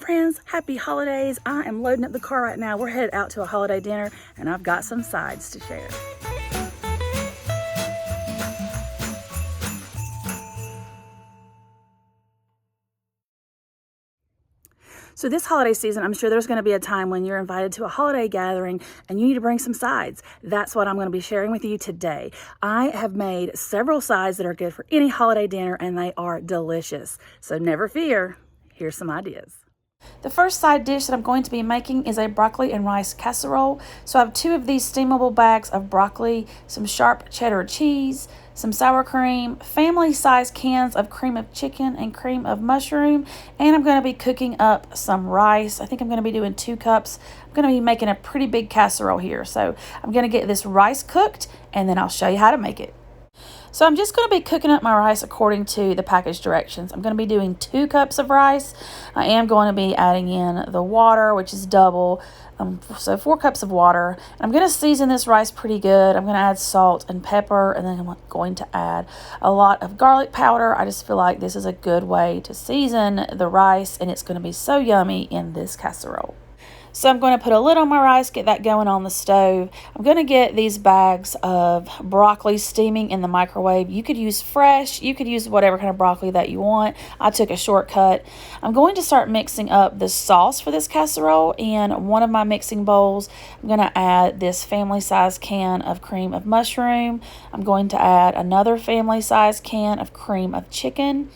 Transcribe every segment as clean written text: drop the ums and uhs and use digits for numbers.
friends, happy holidays. I am loading up the car right now. We're headed out to a holiday dinner and I've got some sides to share. So this holiday season, I'm sure there's going to be a time when you're invited to a holiday gathering and you need to bring some sides. That's what I'm going to be sharing with you today. I have made several sides that are good for any holiday dinner and they are delicious. So never fear, here's some ideas. The first side dish that I'm going to be making is a broccoli and rice casserole. So I have 2 of these steamable bags of broccoli, some sharp cheddar cheese, some sour cream, family-size cans of cream of chicken and cream of mushroom, and I'm going to be cooking up some rice. I think I'm going to be doing 2 cups. I'm going to be making a pretty big casserole here. So I'm going to get this rice cooked, and then I'll show you how to make it. So I'm just going to be cooking up my rice according to the package directions. I'm going to be doing 2 cups of rice. I am going to be adding in the water, which is double. So 4 cups of water. And I'm going to season this rice pretty good. I'm going to add salt and pepper, and then I'm going to add a lot of garlic powder. I just feel like this is a good way to season the rice, and it's going to be so yummy in this casserole. So I'm going to put a lid on my rice, get that going on the stove. I'm going to get these bags of broccoli steaming in the microwave. You could use fresh, you could use whatever kind of broccoli that you want. I took a shortcut. I'm going to start mixing up the sauce for this casserole. In one of my mixing bowls, I'm going to add this family-size can of cream of mushroom. I'm going to add another family-size can of cream of chicken.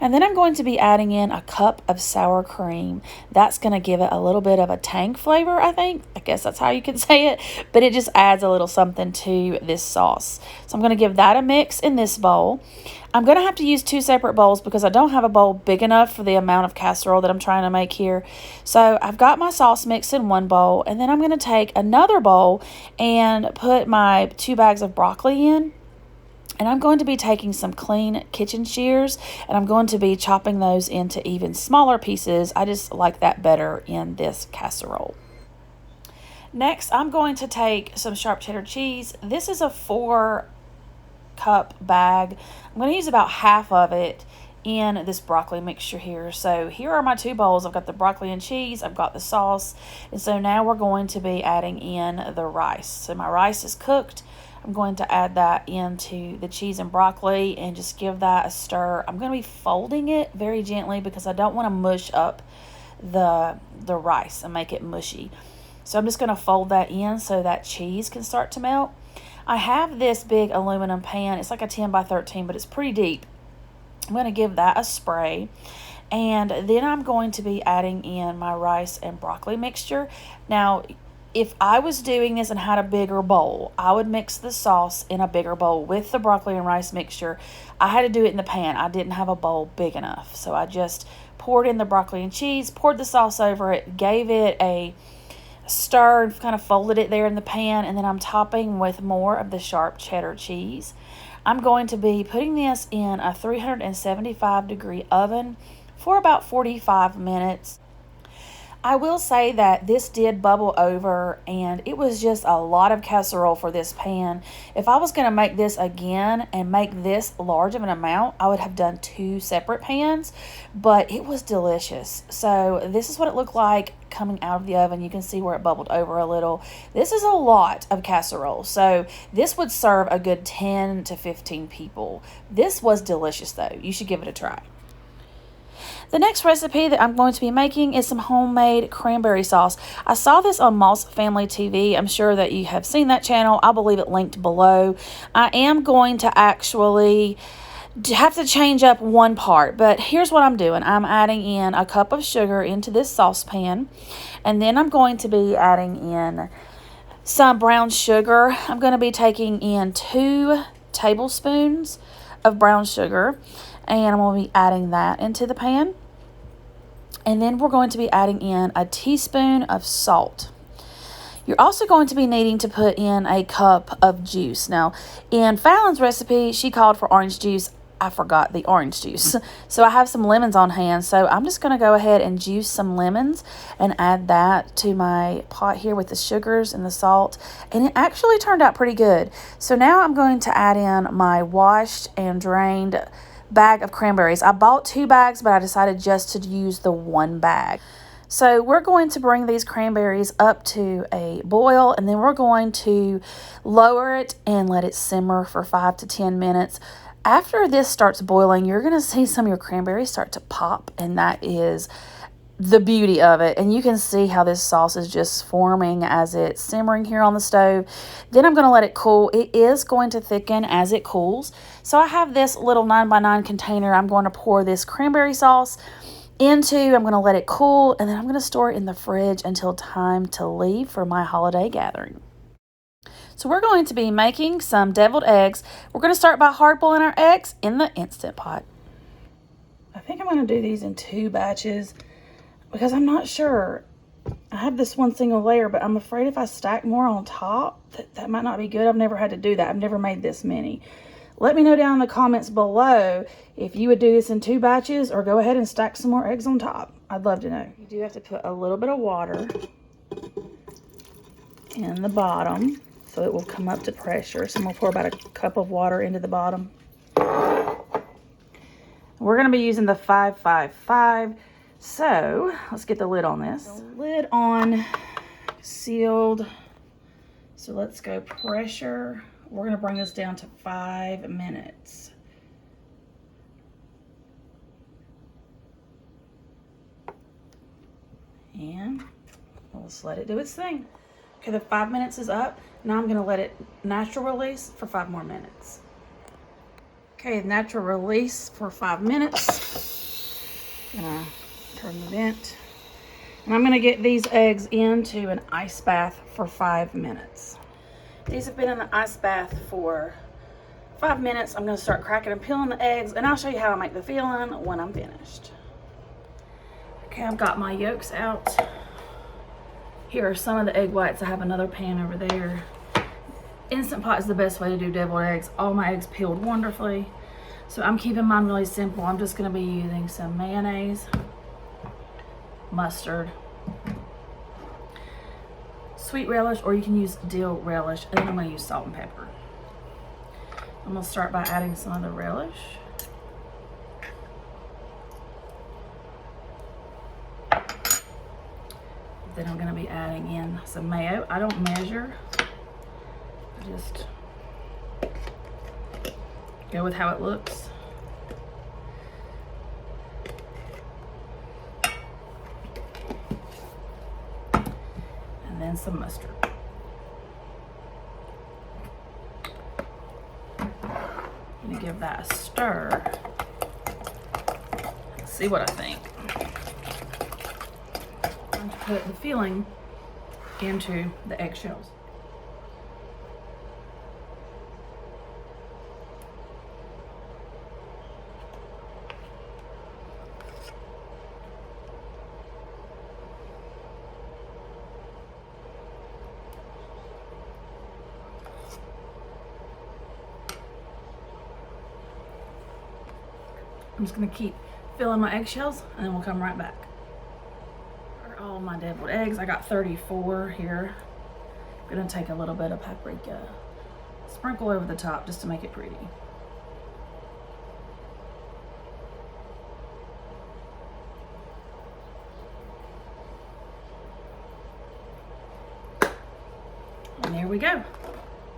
And then I'm going to be adding in a cup of sour cream. That's going to give it a little bit of a tank flavor, I think. I guess that's how you can say it. But it just adds a little something to this sauce. So I'm going to give that a mix in this bowl. I'm going to have to use 2 separate bowls because I don't have a bowl big enough for the amount of casserole that I'm trying to make here. So I've got my sauce mixed in one bowl. And then I'm going to take another bowl and put my 2 bags of broccoli in. And I'm going to be taking some clean kitchen shears and I'm going to be chopping those into even smaller pieces. I just like that better in this casserole. Next, I'm going to take some sharp cheddar cheese. This is a 4-cup bag. I'm going to use about half of it in this broccoli mixture here. So here are my 2 bowls. I've got the broccoli and cheese. I've got the sauce. And so now we're going to be adding in the rice. So my rice is cooked. I'm going to add that into the cheese and broccoli and just give that a stir. I'm going to be folding it very gently because I don't want to mush up the rice and make it mushy. So I'm just going to fold that in so that cheese can start to melt. I have this big aluminum pan. It's like a 10 by 13, but it's pretty deep. I'm going to give that a spray. And then I'm going to be adding in my rice and broccoli mixture. Now, if I was doing this and had a bigger bowl, I would mix the sauce in a bigger bowl with the broccoli and rice mixture. I had to do it in the pan. I didn't have a bowl big enough. So I just poured in the broccoli and cheese, poured the sauce over it, gave it a stir, and kind of folded it there in the pan. And then I'm topping with more of the sharp cheddar cheese. I'm going to be putting this in a 375-degree oven for about 45 minutes. I will say that this did bubble over and it was just a lot of casserole for this pan. If I was going to make this again and make this large of an amount, I would have done 2 separate pans, but it was delicious. So this is what it looked like coming out of the oven. You can see where it bubbled over a little. This is a lot of casserole. So this would serve a good 10 to 15 people. This was delicious though. You should give it a try. The next recipe that I'm going to be making is some homemade cranberry sauce. I saw this on Moss Family TV. I'm sure that you have seen that channel. I believe it linked below. I am going to actually have to change up one part, but here's what I'm doing. I'm adding in a cup of sugar into this saucepan, and then I'm going to be adding in some brown sugar. I'm going to be taking in 2 tablespoons of brown sugar. And I'm going to be adding that into the pan. And then we're going to be adding in a teaspoon of salt. You're also going to be needing to put in a cup of juice. Now, in Fallon's recipe, she called for orange juice. I forgot the orange juice. So I have some lemons on hand. So I'm just going to go ahead and juice some lemons and add that to my pot here with the sugars and the salt. And it actually turned out pretty good. So now I'm going to add in my washed and drained bag of cranberries. I bought 2 bags, but I decided just to use the 1 bag. So we're going to bring these cranberries up to a boil, and then we're going to lower it and let it simmer for 5 to 10 minutes. After this starts boiling, you're going to see some of your cranberries start to pop, and that is the beauty of it. And you can see how this sauce is just forming as it's simmering here on the stove. Then I'm going to let it cool. It is going to thicken as it cools. So I have this little 9x9 container. I'm going to pour this cranberry sauce into. I'm going to let it cool, and then I'm going to store it in the fridge until time to leave for my holiday gathering. So we're going to be making some deviled eggs. We're going to start by hard boiling our eggs in the Instant Pot. I think I'm going to do these in 2 batches because I'm not sure. I have this one single layer, but I'm afraid if I stack more on top, that might not be good. I've never had to do that. I've never made this many. Let me know down in the comments below if you would do this in 2 batches or go ahead and stack some more eggs on top. I'd love to know. You do have to put a little bit of water in the bottom so it will come up to pressure. So I'm going to pour about a cup of water into the bottom. We're going to be using the 555. So let's get the lid on this. The lid on, sealed. So let's go pressure. We're going to bring this down to 5 minutes. And let's let it do its thing. Okay, the 5 minutes is up. Now I'm going to let it natural release for 5 more minutes. Okay, natural release for 5 minutes. Gonna turn the vent. And I'm going to get these eggs into an ice bath for 5 minutes. These have been in the ice bath for 5 minutes. I'm going to start cracking and peeling the eggs, and I'll show you how I make the filling when I'm finished. Okay, I've got my yolks out. Here are some of the egg whites. I have another pan over there. Instant Pot is the best way to do deviled eggs. All my eggs peeled wonderfully. So I'm keeping mine really simple. I'm just going to be using some mayonnaise, mustard, sweet relish, or you can use dill relish, and then I'm going to use salt and pepper. I'm going to start by adding some of the relish. Then I'm going to be adding in some mayo. I don't measure. I just go with how it looks. And then some mustard. I'm going to give that a stir. Let's see what I think. I'm going to put the filling into the eggshells. I'm just going to keep filling my eggshells, and then we'll come right back. For all my deviled eggs, I got 34 here. I'm going to take a little bit of paprika, sprinkle over the top just to make it pretty. And there we go.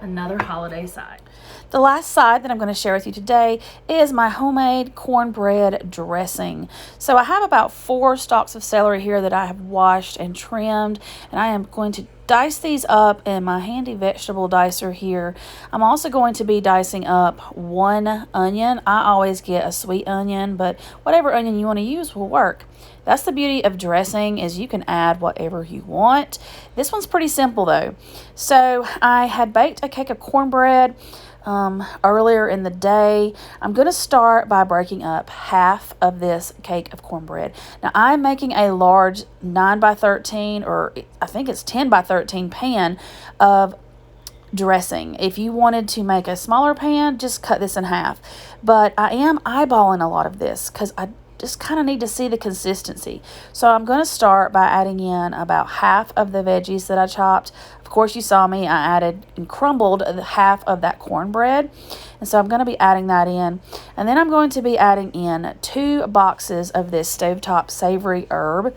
Another holiday side. The last side that I'm going to share with you today is my homemade cornbread dressing. So I have about 4 stalks of celery here that I have washed and trimmed, and I am going to dice these up in my handy vegetable dicer here. I'm also going to be dicing up 1 onion. I always get a sweet onion, but whatever onion you want to use will work. That's the beauty of dressing, is you can add whatever you want. This one's pretty simple though. So I had baked a cake of cornbread earlier in the day. I'm going to start by breaking up half of this cake of cornbread. Now I'm making a large 9x13, or I think it's 10x13 pan of dressing. If you wanted to make a smaller pan, just cut this in half. But I am eyeballing a lot of this because just kind of need to see the consistency. So I'm going to start by adding in about half of the veggies that I chopped. Of course, you saw me, I added and crumbled half of that cornbread. And so I'm going to be adding that in. And then I'm going to be adding in 2 boxes of this stovetop savory herb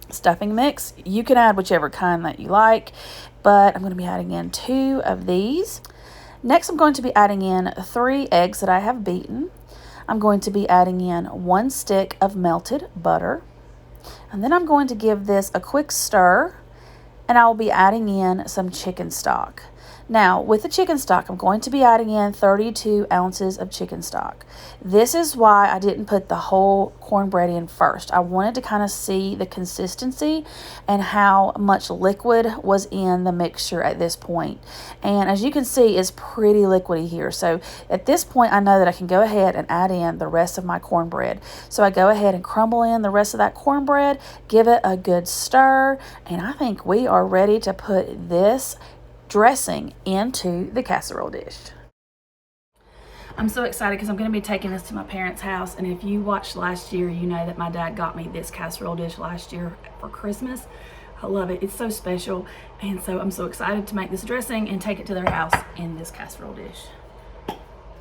stuffing mix. You can add whichever kind that you like, but I'm going to be adding in 2 of these. Next, I'm going to be adding in 3 eggs that I have beaten. I'm going to be adding in 1 stick of melted butter. And then I'm going to give this a quick stir, and I will be adding in some chicken stock. Now, with the chicken stock, I'm going to be adding in 32 ounces of chicken stock. This is why I didn't put the whole cornbread in first. I wanted to kind of see the consistency and how much liquid was in the mixture at this point. And as you can see, it's pretty liquidy here. So at this point, I know that I can go ahead and add in the rest of my cornbread. So I go ahead and crumble in the rest of that cornbread, give it a good stir, and I think we are ready to put this dressing into the casserole dish. I'm so excited because I'm going to be taking this to my parents' house, and if you watched last year, you know that my dad got me this casserole dish last year for Christmas. I love it. It's so special, and so I'm so excited to make this dressing and take it to their house in this casserole dish.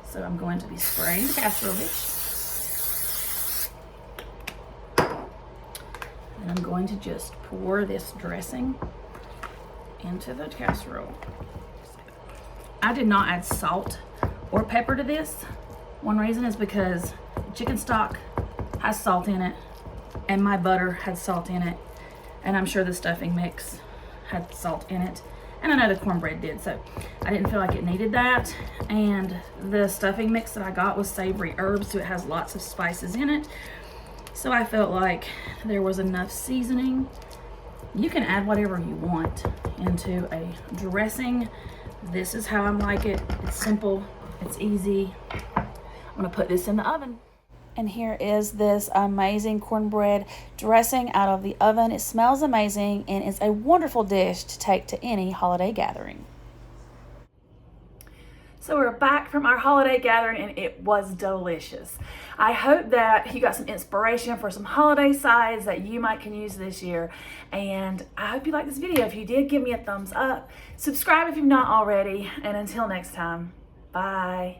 So I'm going to be spraying the casserole dish, and I'm going to just pour this dressing into the casserole. I did not add salt or pepper to this. One reason is because chicken stock has salt in it, and my butter had salt in it, and I'm sure the stuffing mix had salt in it, and I know the cornbread did, so I didn't feel like it needed that. And the stuffing mix that I got was savory herbs, so it has lots of spices in it, so I felt like there was enough seasoning. You can add whatever you want into a dressing. This is how I like it. It's simple, it's easy. I'm gonna put this in the oven. And here is this amazing cornbread dressing out of the oven. It smells amazing and is a wonderful dish to take to any holiday gathering. So we're back from our holiday gathering, and it was delicious. I hope that you got some inspiration for some holiday sides that you might can use this year. And I hope you liked this video. If you did, give me a thumbs up. Subscribe if you've not already. And until next time, bye.